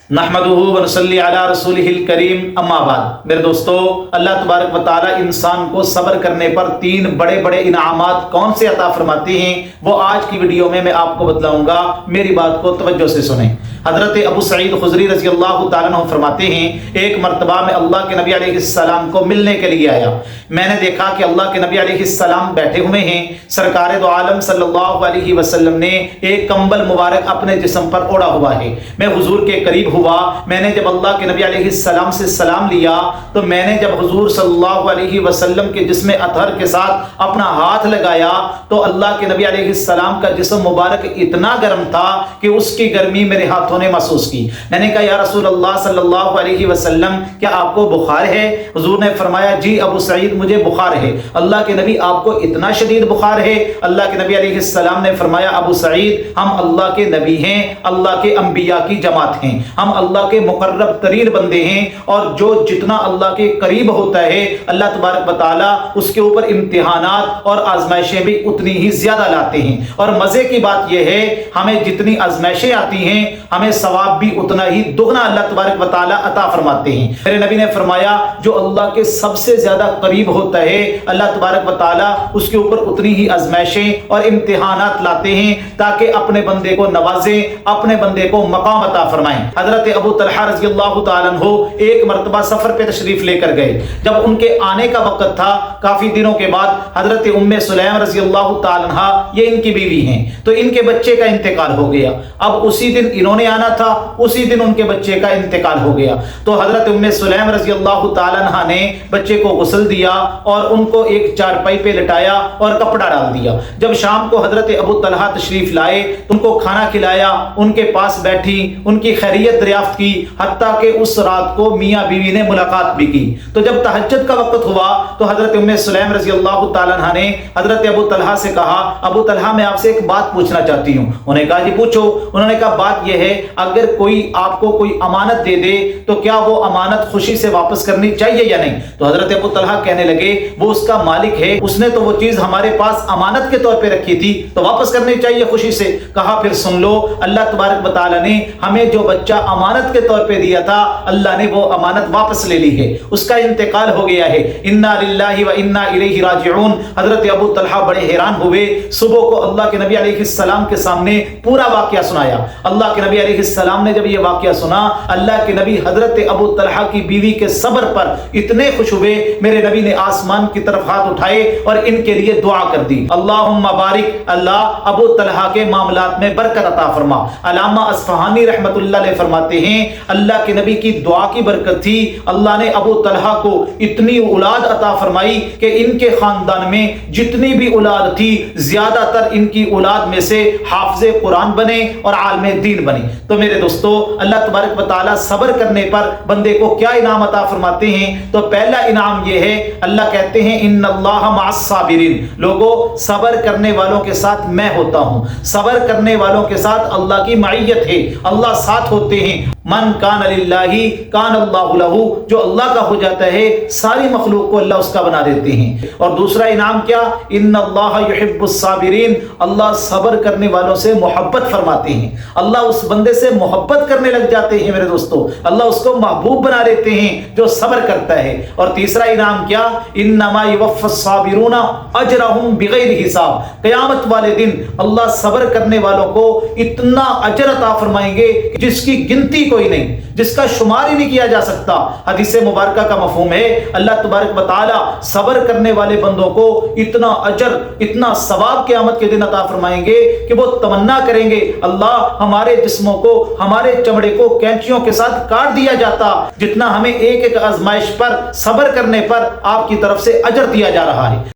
نحمدہ ونصلی علی رسولہ الکریم اما بعد۔ میرے دوستو، اللہ تبارک و تعالی انسان کو صبر کرنے پر 3 بڑے بڑے انعامات کون سے عطا فرماتے ہیں وہ آج کی ویڈیو میں آپ کو بتلاؤں گا۔ میری بات کو توجہ سے سنیں۔ حضرت ابو سعید خدری رضی اللہ تعالیٰ عنہ فرماتے ہیں، ایک مرتبہ میں اللہ کے نبی علیہ السلام کو ملنے کے لیے آیا۔ میں نے دیکھا کہ اللہ کے نبی علیہ السلام بیٹھے ہوئے ہیں۔ سرکار دو عالم صلی اللہ علیہ وسلم نے ایک کمبل مبارک اپنے جسم پر اوڑھا ہوا ہے۔ میں حضور کے قریب ہوا۔ میں نے جب اللہ کے نبی علیہ السلام سے سلام لیا تو میں نے جب حضور صلی اللہ علیہ وسلم کے جسم اطہر کے ساتھ اپنا ہاتھ لگایا تو اللہ کے نبی علیہ السلام کا جسم مبارک اتنا گرم تھا کہ اس کی گرمی میرے ہاتھوں نے محسوس کی۔ میں نے کہا یا رسول اللہ صلی اللہ علیہ وسلم، کیا آپ کو بخار ہے؟ حضور نے فرمایا جی ابو سعید، مجھے بخار ہے۔ اللہ کے نبی، آپ کو اتنا شدید بخار ہے؟ اللہ کے نبی علیہ السلام نے فرمایا ابو سعید، ہم اللہ کے نبی ہیں، اللہ کے انبیاء کی جماعت ہیں، ہم اللہ کے مقرب ترین بندے ہیں، اور جو جتنا اللہ کے قریب ہوتا ہے اللہ تبارک و تعالی اس کے اوپر امتحانات اور آزمائشیں بھی اتنی ہی زیادہ لاتے ہیں۔ اور مزے کی بات یہ ہے، ہمیں جتنی آزمائشیں آتی ہیں ہمیں ثواب بھی اتنا ہی دگنا اللہ تبارک و تعالی عطا فرماتے ہیں۔ میرے نبی نے فرمایا جو اللہ کے سب سے زیادہ قریب ہوتا ہے اللہ تبارک و تعالی اس کے اوپر اتنی ہی آزمائشیں اور امتحانات لاتے ہیں تاکہ اپنے بندے کو نوازیں، اپنے بندے کو مقام عطا فرمائیں۔ حضرت ابو طلحہ رضی اللہ تعالیٰ عنہ ایک مرتبہ سفر پہ تشریف لے کر گئے۔ جب ان کے آنے کا وقت تھا، کافی دنوں کے بعد، حضرت ام سلیم رضی اللہ تعالیٰ عنہ، یہ ان کی بیوی ہیں، تو ان کے بچے کا انتقال ہو گیا۔ اب اسی دن انہوں نے آنا تھا، اسی دن ان کے بچے کا انتقال ہو گیا۔ تو حضرت ام سلیم رضی اللہ تعالیٰ عنہ نے بچے کو غسل دیا اور ان کو ایک چارپائی پہ لٹایا اور کپڑا ڈال دیا۔ جب شام کو حضرت ابو طلحہ تشریف لائے، ان کو کھانا کھلایا، ان کے پاس بیٹھی، ان کی خیریت دریافت کی، حتیٰ کہ اس رات کو میاں بیوی نے ملاقات بھی کی۔ تو جب تہجد کا وقت ہوا تو حضرت ام سلیم رضی اللہ تعالیٰ عنہ نے حضرت ابو طلحہ سے کہا ابو طلحہ میں آپ سے ایک بات پوچھنا چاہتی ہوں۔ انہوں نے کہا جی پوچھو۔ انہوں نے کہا بات یہ ہے، اگر کوئی آپ کو کوئی امانت دے دے تو کیا وہ امانت خوشی سے واپس کرنی چاہیے یا نہیں؟ تو حضرت ابو طلحہ کہنے لگے وہ اس کا مالک ہے، اس نے تو وہ چیز ہمارے پاس امانت کے طور پہ رکھی تھی تو واپس کرنی چاہیے خوشی سے۔ کہا پھر سن لو، اللہ تبارک و تعالیٰ نے ہمیں جو بچہ امانت کے طور پہ دیا تھا اللہ نے وہ امانت واپس لے لی ہے، اس کا انتقال ہو گیا ہے۔ انا للہ و انا الیہ راجعون۔ حضرت ابو طلحہ بڑے حیران ہوئے۔ صبح کو اللہ کے نبی علیہ السلام کے سامنے پورا واقعہ سنایا۔ اللہ کے نبی علیہ السلام نے جب یہ واقعہ سنا، اللہ کے نبی حضرت ابو طلحہ کی بیوی کے صبر پر اتنے خوش ہوئے، میرے نبی نے آسمان کی طرف ہاتھ اٹھائے اور ان کے لیے دعا کر دی، اللہم بارک، اللہ ابو طلحہ کے معاملات میں برکت عطا فرما۔ علامہ اصفہانی رحمت اللہ علیہ فرماتے ہیں اللہ کے نبی کی دعا کی برکت تھی، اللہ نے ابو طلحہ کو اتنی اولاد عطا فرمائی کہ ان کے خاندان میں جتنی بھی اولاد تھی زیادہ تر ان کی اولاد میں سے حافظ قرآن بنے اور عالم دین بنے۔ تو میرے دوستو، اللہ تبارک و تعالیٰ صبر کرنے پر بندے کو کیا انعام عطا فرماتے ہیں؟ تو پہلا انعام یہ ہے، اللہ کہتے ہیں ان اللہ مع الصابرین، لوگوں صبر کرنے والوں کے ساتھ میں ہوتا ہوں۔ صبر کرنے والوں کے ساتھ اللہ کی معیت ہے، اللہ ساتھ ہوتے ہیں۔ من کان للہ کان اللہ لہ، جو اللہ کا ہو جاتا ہے ساری مخلوق کو اللہ اس کا بنا دیتے ہیں۔ اور دوسرا انعام کیا؟ ان اللہ یحب الصابرین، اللہ صبر کرنے والوں سے محبت فرماتے ہیں، اللہ اس بندے سے محبت کرنے لگ جاتے ہیں۔ میرے دوستو، اللہ اس کو محبوب بنا دیتے ہیں جو صبر کرتا ہے۔ اور تیسرا انعام کیا؟ انما یوفی الصابرون اجرہم بغیر حساب، قیامت والے دن اللہ صبر کرنے والوں کو اتنا اجر عطا فرمائیں گے جس کی گنتی کوئی نہیں، جس کا شمار ہی نہیں کیا جا سکتا۔ حدیث مبارکہ کا مفہوم ہے اللہ تبارک و تعالی صبر کرنے والے بندوں کو اتنا اجر، اتنا ثواب قیامت کے دن عطا فرمائیں گے کہ وہ تمنا کریں گے اللہ ہمارے جسموں کو، ہمارے چمڑے کو کینچیوں کے ساتھ کاٹ دیا جاتا جتنا ہمیں ایک ایک آزمائش پر صبر کرنے پر آپ کی طرف سے اجر دیا جا رہا ہے۔